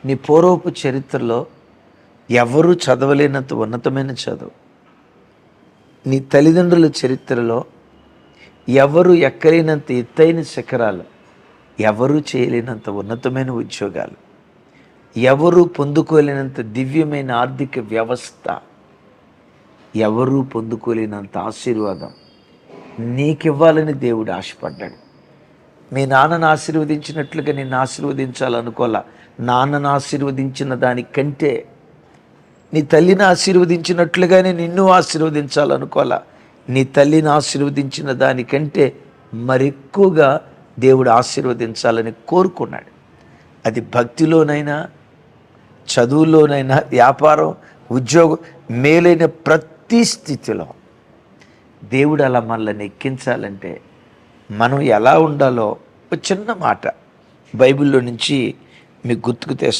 నీ పూర్వపు చరిత్రలో ఎవరూ చదవలేనంత ఉన్నతమైన చదువు, నీ తల్లిదండ్రుల చరిత్రలో ఎవరు ఎక్కలేనంత ఎత్తైన శిఖరాలు, ఎవరూ చేయలేనంత ఉన్నతమైన ఉద్యోగాలు, ఎవరూ పొందుకోలేనంత దివ్యమైన ఆర్థిక వ్యవస్థ, ఎవరూ పొందుకోలేనంత ఆశీర్వాదం నీకివ్వాలని దేవుడు ఆశపడ్డాడు. మీ నాన్నను ఆశీర్వదించినట్లుగా నిన్ను ఆశీర్వదించాలనుకోలా. నాన్నను ఆశీర్వదించిన దానికంటే, నీ తల్లిని ఆశీర్వదించినట్లుగానే నిన్ను ఆశీర్వదించాలనుకోలా. నీ తల్లిని ఆశీర్వదించిన దానికంటే మరెక్కువగా దేవుడు ఆశీర్వదించాలని కోరుకున్నాడు. అది భక్తిలోనైనా, చదువులోనైనా, వ్యాపారం, ఉద్యోగం, మేలైన ప్రతి స్థితిలో దేవుడు అలా మనల్ని ఎక్కించాలంటే మనం ఎలా ఉండాలో ఒక చిన్న మాట బైబిల్లో నుంచి మీకు గుర్తుకు తెస్తాను.